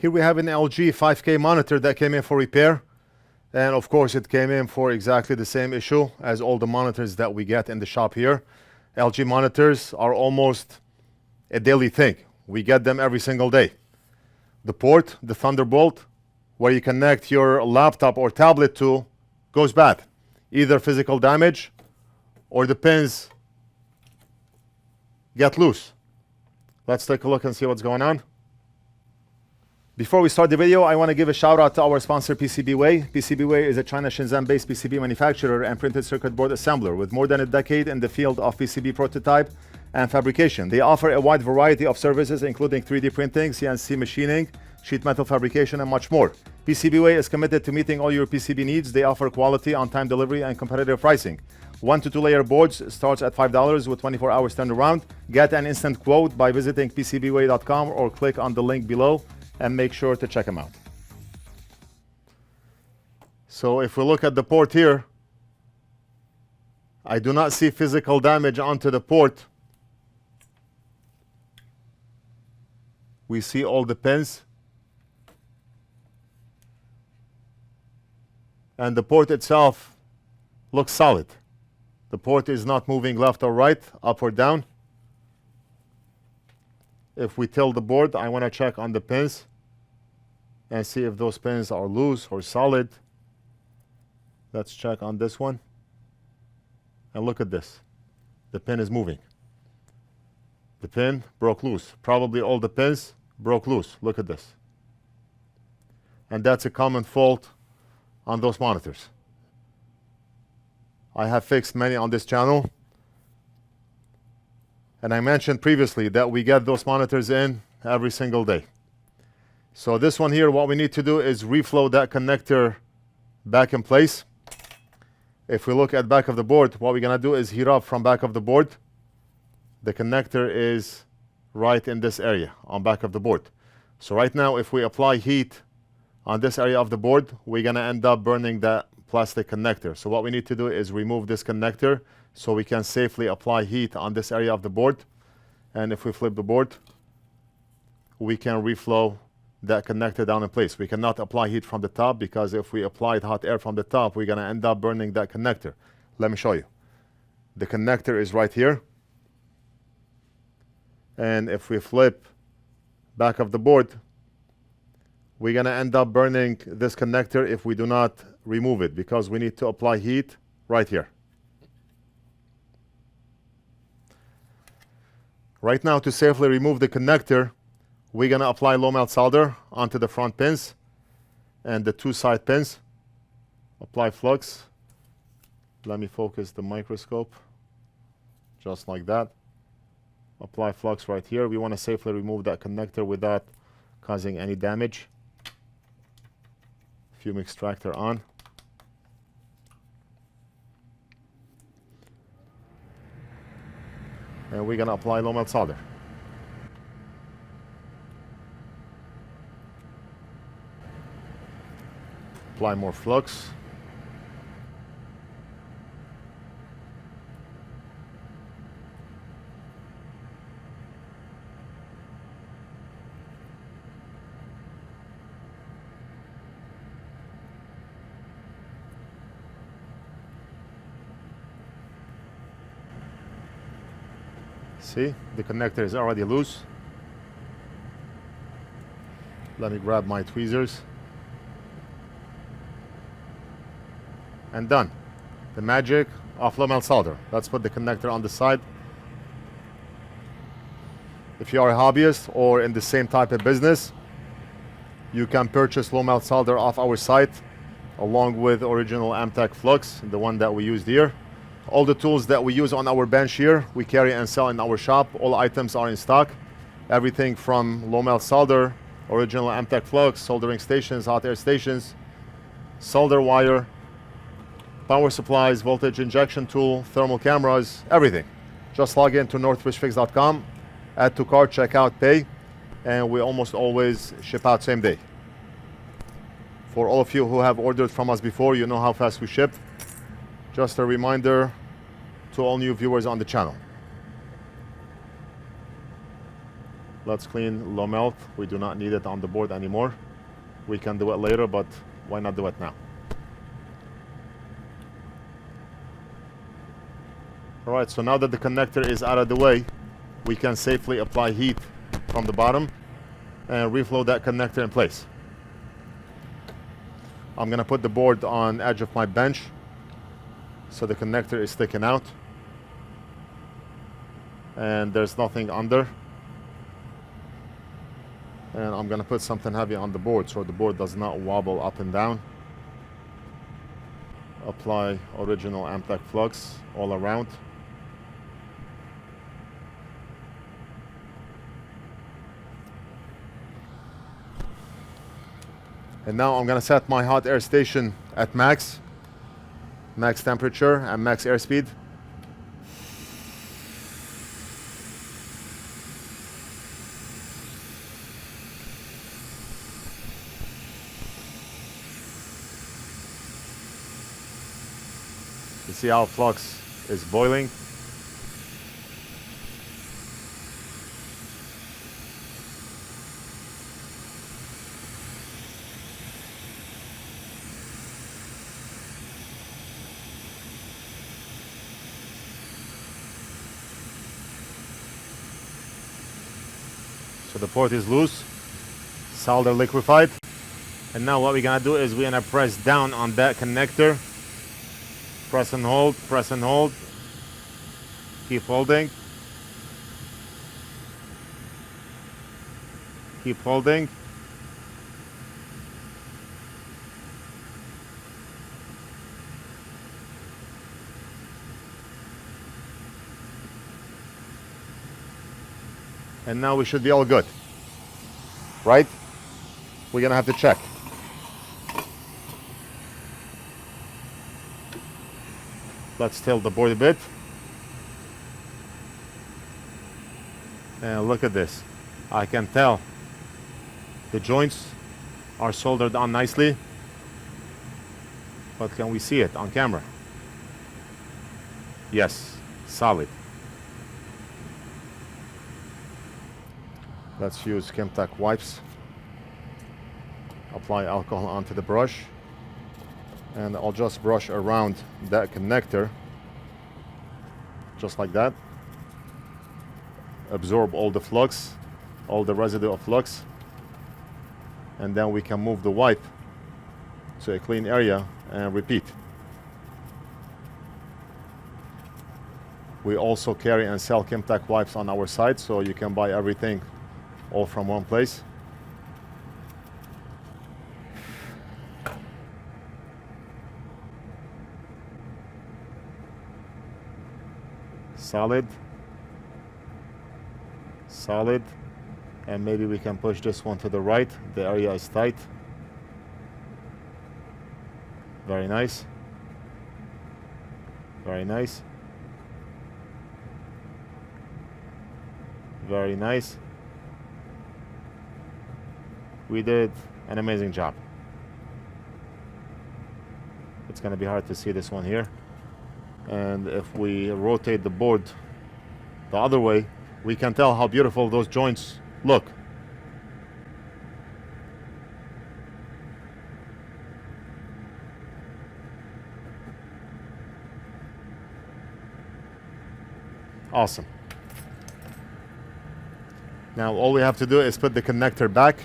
Here we have an LG 5K monitor that came in for repair. And of course, it came in for exactly the same issue as all the monitors that we get in the shop here. LG monitors are almost a daily thing. We get them every single day. The port, the Thunderbolt, where you connect your laptop or tablet to, goes bad. Either physical damage or the pins get loose. Let's take a look and see what's going on. Before we start the video, I want to give a shout out to our sponsor PCBWay. PCBWay is a China Shenzhen-based PCB manufacturer and printed circuit board assembler with more than a decade in the field of PCB prototype and fabrication. They offer a wide variety of services including 3D printing, CNC machining, sheet metal fabrication, and much more. PCBWay is committed to meeting all your PCB needs. They offer quality, on-time delivery, and competitive pricing. 1 to 2 layer boards starts at $5 with 24 hours turnaround. Get an instant quote by visiting PCBWay.com or click on the link below and make sure to check them out. So if we look at the port here, I do not see physical damage onto the port. We see all the pins. And the port itself looks solid. The port is not moving left or right, up or down. If we tilt the board, I want to check on the pins and see if those pins are loose or solid. Let's check on this one. And look at this. The pin is moving. The pin broke loose. Probably all the pins broke loose. Look at this. And that's a common fault on those monitors. I have fixed many on this channel. And I mentioned previously that we get those monitors in every single day. So this one here, what we need to do is reflow that connector back in place. If we look at back of the board, what we're gonna do is heat up from back of the board. The connector is right in this area on back of the board. So right now, if we apply heat on this area of the board, we're gonna end up burning that plastic connector. So what we need to do is remove this connector so we can safely apply heat on this area of the board. And if we flip the board, we can reflow that connector down in place. We cannot apply heat from the top because if we applied hot air from the top, we're gonna end up burning that connector. Let me show you. The connector is right here. And if we flip back of the board, we're gonna end up burning this connector if we do not remove it because we need to apply heat right here. Right now, to safely remove the connector, we're gonna apply low melt solder onto the front pins and the two side pins. Apply flux. Let me focus the microscope. Just like that. Apply flux right here. We wanna safely remove that connector without causing any damage. Fume extractor on. And we're gonna apply low melt solder. Apply more flux. See, the connector is already loose. Let me grab my tweezers. And done. The magic of low melt solder. Let's put the connector on the side. If you are a hobbyist or in the same type of business, you can purchase low melt solder off our site along with original Amtech Flux, the one that we used here. All the tools that we use on our bench here, we carry and sell in our shop. All items are in stock. Everything from low melt solder, original Amtech Flux, soldering stations, hot air stations, solder wire, power supplies, voltage injection tool, thermal cameras, everything. Just log in to NorthridgeFix.com, add to cart, check out, pay, and we almost always ship out same day. For all of you who have ordered from us before, you know how fast we ship. Just a reminder to all new viewers on the channel. Let's clean low melt. We do not need it on the board anymore. We can do it later, but why not do it now? All right, so now that the connector is out of the way, we can safely apply heat from the bottom and reflow that connector in place. I'm gonna put the board on edge of my bench so the connector is sticking out and there's nothing under. And I'm gonna put something heavy on the board so the board does not wobble up and down. Apply original Amtech Flux all around. And now I'm gonna set my hot air station at max temperature and max airspeed. You see how Flux is boiling? So the port is loose, solder liquefied. And now what we're gonna do is we're gonna press down on that connector. Press and hold, press and hold. Keep holding. Keep holding. And now we should be all good, right? We're gonna have to check. Let's tilt the board a bit. And look at this. I can tell the joints are soldered on nicely. But can we see it on camera? Yes, solid. Let's use Amtech wipes. Apply alcohol onto the brush. And I'll just brush around that connector. Just like that. Absorb all the flux, all the residue of flux. And then we can move the wipe to a clean area and repeat. We also carry and sell Amtech wipes on our site, so you can buy everything all from one place. Solid, solid, and maybe we can push this one to the right. The area is tight. Very nice, very nice, very nice. We did an amazing job. It's going to be hard to see this one here. And if we rotate the board the other way, we can tell how beautiful those joints look. Awesome. Now all we have to do is put the connector back.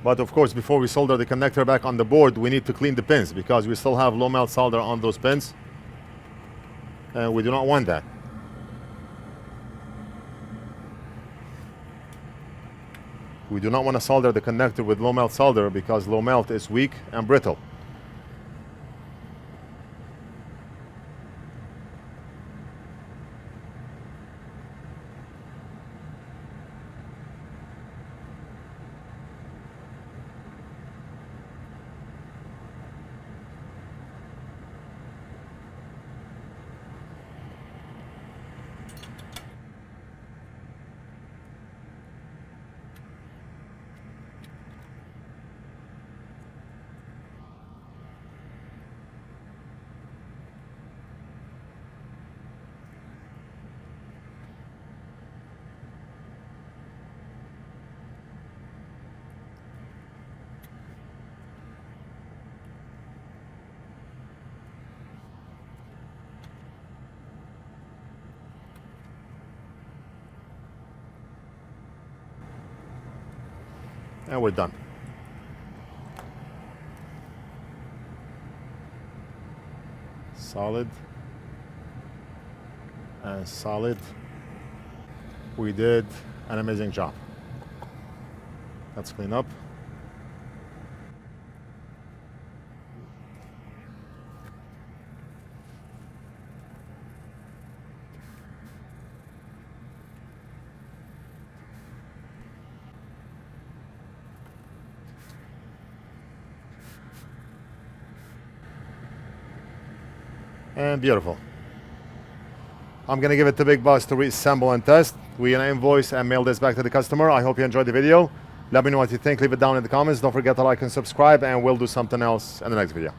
But of course, before we solder the connector back on the board, we need to clean the pins because we still have low melt solder on those pins. And we do not want that. We do not want to solder the connector with low melt solder because low melt is weak and brittle. And we're done. Solid and solid. We did an amazing job. Let's clean up. And beautiful. I'm gonna give it to Big Boss to reassemble and test. We're gonna invoice and mail this back to the customer. I hope you enjoyed the video. Let me know what you think. Leave it down in the comments. Don't forget to like and subscribe, and we'll do something else in the next video.